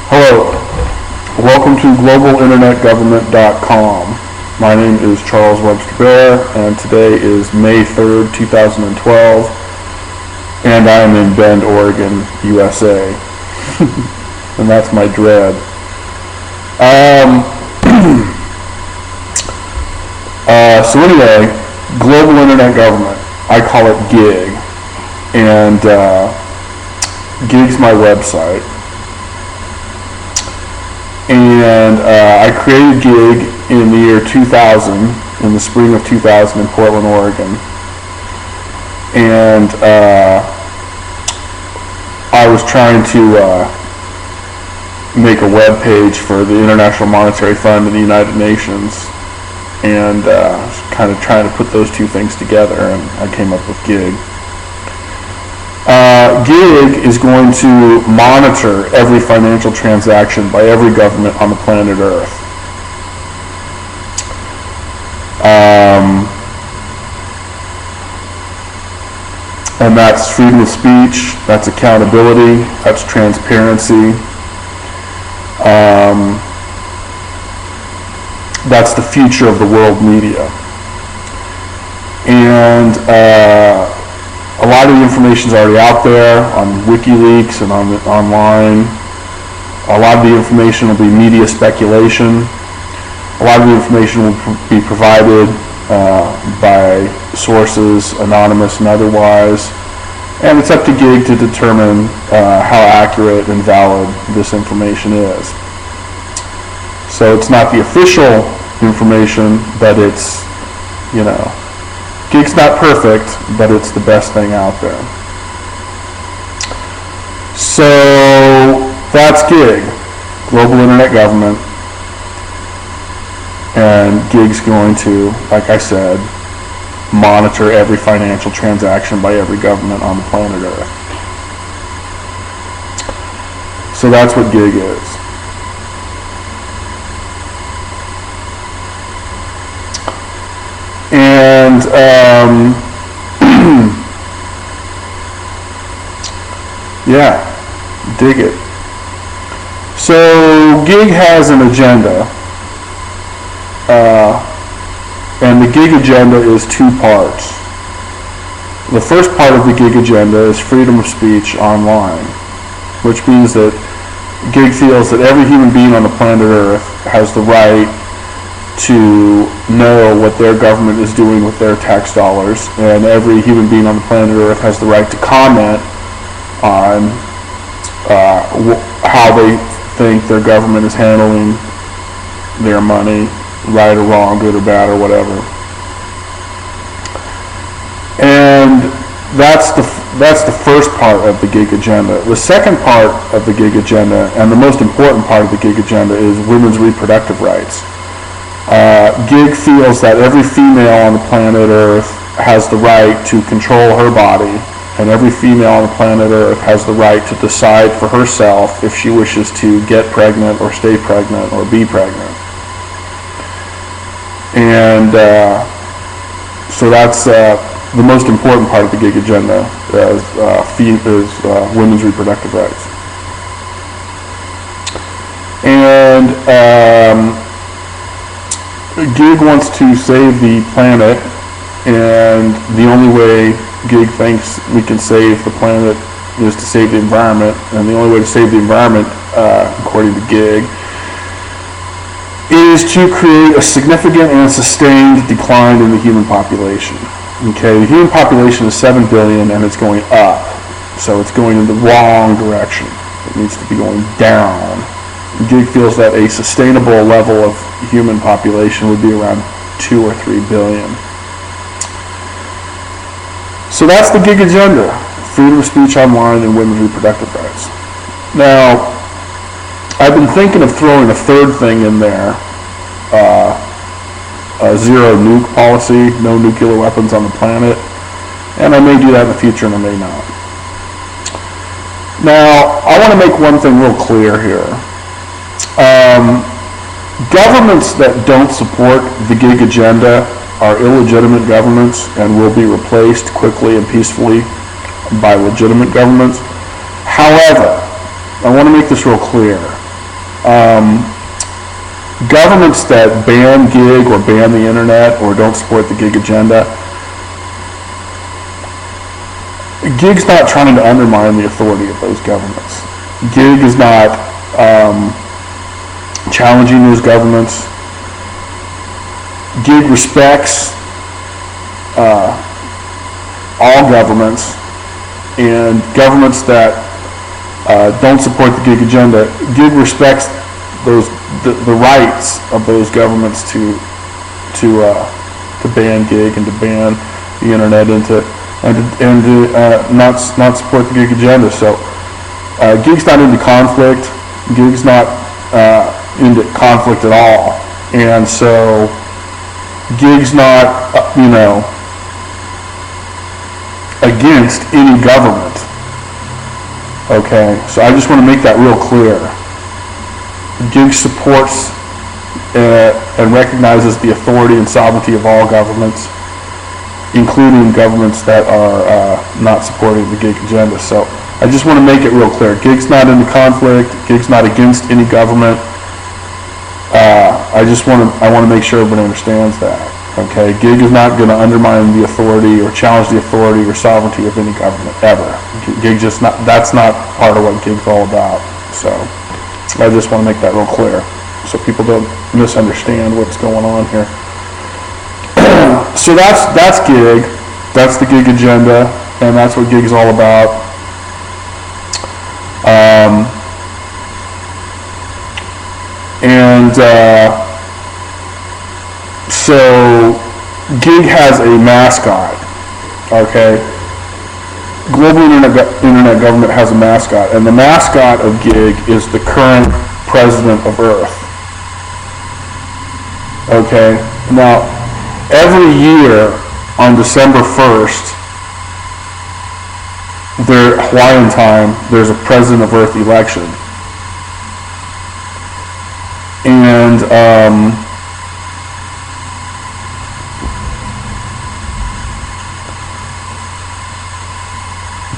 Hello, welcome to globalinternetgovernment.com. My name is Charles Webster Baer, and today is May 3rd, 2012, and I am in Bend, Oregon, USA. And that's my dread. So anyway, Global Internet Government, I call it GIG, and GIG's my website. And I created GIG in the year 2000, in the spring of 2000 in Portland, Oregon. And I was trying to make a web page for the International Monetary Fund and the United Nations, and kind of trying to put those two things together, and I came up with GIG. GIG is going to monitor every financial transaction by every government on the planet Earth. And that's freedom of speech, that's accountability, that's transparency, that's the future of the world media. And a lot of the information is already out there on WikiLeaks and online. A lot of the information will be media speculation. A lot of the information will be provided by sources, anonymous and otherwise. And it's up to GIG to determine how accurate and valid this information is. So it's not the official information, but it's, GIG's not perfect, but it's the best thing out there. So that's GIG, Global Internet Government, and GIG's going to, like I said, monitor every financial transaction by every government on the planet Earth. So that's what GIG is. And yeah, dig it. So GIG has an agenda, and the GIG agenda is two parts. The first part of the GIG agenda is freedom of speech online, which means that GIG feels that every human being on the planet Earth has the right to know what their government is doing with their tax dollars, and every human being on the planet Earth has the right to comment on how they think their government is handling their money, right or wrong, good or bad or whatever. And that's the first part of the GIG agenda. The second part of the GIG agenda, and the most important part of the GIG agenda, is women's reproductive rights. GIG feels that every female on the planet Earth has the right to control her body, and every female on the planet Earth has the right to decide for herself if she wishes to get pregnant or stay pregnant or be pregnant. And so that's the most important part of the GIG agenda, is women's reproductive rights. And GIG wants to save the planet, and the only way GIG thinks we can save the planet is to save the environment, and the only way to save the environment, according to GIG, is to create a significant and sustained decline in the human population. Okay, the human population is 7 billion, and it's going up, so it's going in the wrong direction. It needs to be going down. GIG feels that a sustainable level of human population would be around 2 or 3 billion. So that's the GIG agenda: freedom of speech online and women's reproductive rights. Now, I've been thinking of throwing a third thing in there, a zero nuke policy, no nuclear weapons on the planet, and I may do that in the future and I may not. Now, I want to make one thing real clear here. Governments that don't support the GIG agenda are illegitimate governments and will be replaced quickly and peacefully by legitimate governments. However, I want to make this real clear. Governments that ban gig or ban the internet or don't support the gig agenda, gig's not trying to undermine the authority of those governments. Gig is not challenging those governments. Gig respects all governments, and governments that don't support the gig agenda, gig respects the rights of those governments to ban gig and to ban the internet and to not support the gig agenda. So gig's not into conflict. Gig's not into conflict at all, and so gig's not against any government. Okay, so I just want to make that real clear. Gig supports and recognizes the authority and sovereignty of all governments, including governments that are not supporting the gig agenda. So I just want to make it real clear. Gig's not into conflict. Gig's not against any government. I want to make sure everybody understands that. Okay, gig is not going to undermine the authority or challenge the authority or sovereignty of any government ever. Gig that's not part of what gig's all about. So I just want to make that real clear so people don't misunderstand what's going on here. So that's gig. That's the gig agenda, and that's what gig's all about. So gig has a mascot. Okay, Global Internet Government has a mascot, and the mascot of gig is the current president of Earth. Okay, now every year on December 1st, Hawaiian time, there's a president of Earth election. And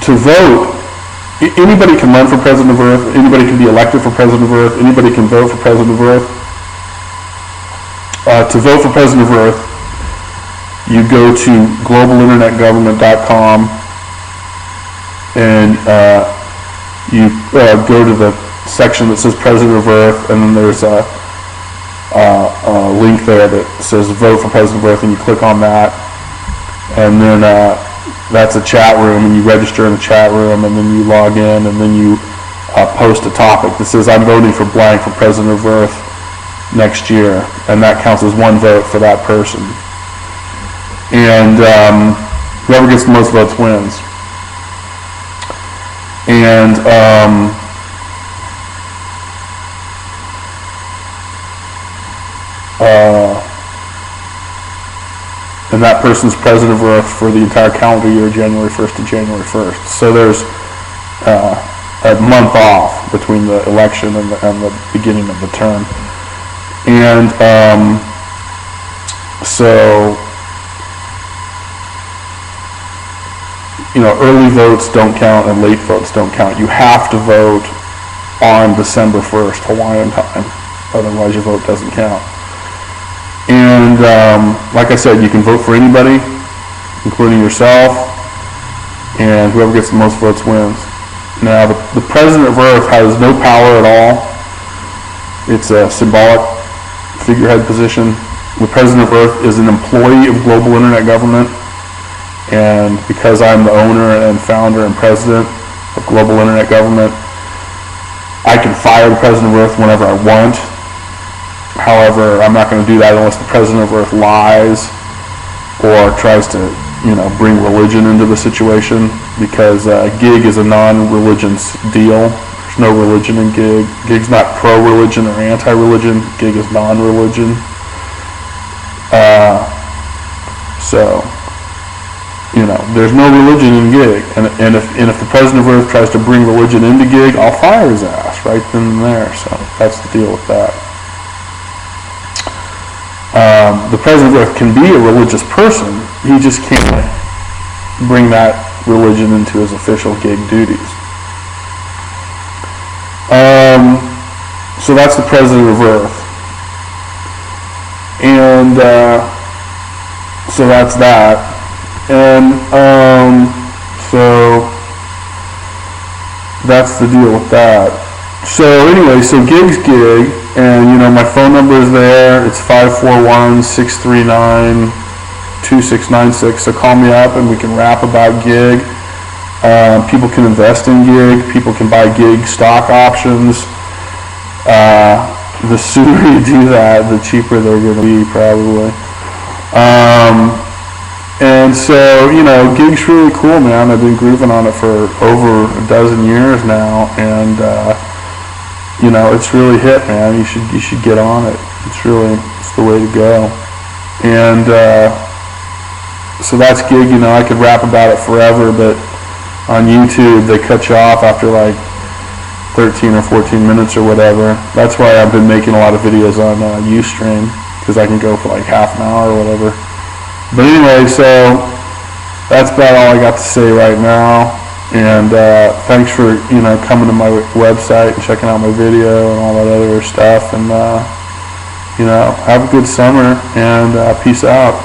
to vote, anybody can run for president of Earth, anybody can be elected for president of Earth, anybody can vote for president of Earth. To vote for president of Earth, you go to globalinternetgovernment.com and you go to the section that says President of Earth, and then there's a link there that says Vote for President of Earth, and you click on that, and then that's a chat room, and you register in the chat room, and then you log in, and then you post a topic that says I'm voting for blank for President of Earth next year, and that counts as one vote for that person. And whoever gets the most votes wins. And that person's president of Earth for the entire calendar year, January 1st to January 1st. So there's a month off between the election and the beginning of the term. And so, early votes don't count and late votes don't count. You have to vote on December 1st, Hawaiian time. Otherwise your vote doesn't count. And like I said, you can vote for anybody, including yourself, and whoever gets the most votes wins. Now, the president of Earth has no power at all. It's a symbolic figurehead position. The president of Earth is an employee of Global Internet Government, and because I'm the owner and founder and president of Global Internet Government, I can fire the president of Earth whenever I want. However, I'm not going to do that unless the president of Earth lies or tries to, bring religion into the situation, because gig is a non-religion deal. There's no religion in gig. Gig's not pro-religion or anti-religion. Gig is non-religion. So, there's no religion in gig. And if the president of Earth tries to bring religion into gig, I'll fire his ass right then and there. So that's the deal with that. The president of Earth can be a religious person. He just can't bring that religion into his official gig duties. So So that's the president of Earth. And so that's that. And so that's the deal with that. So anyway, so gig's gig, and you know, my phone number is there. It's 541-639-2696. So call me up and we can rap about gig. People can invest in gig. People can buy gig stock options. The sooner you do that, the cheaper they're going to be, probably. And so, you know, gig's really cool, man. I've been grooving on it for over a dozen years now, and you know, it's really hit, man. You should get on it. It's the way to go. And so that's gig. You know, I could rap about it forever, but on YouTube they cut you off after like 13 or 14 minutes or whatever. That's why I've been making a lot of videos on Ustream, because I can go for like half an hour or whatever. But anyway, so that's about all I got to say right now. And thanks for, you know, coming to my website and checking out my video and all that other stuff. And you know, have a good summer, and peace out.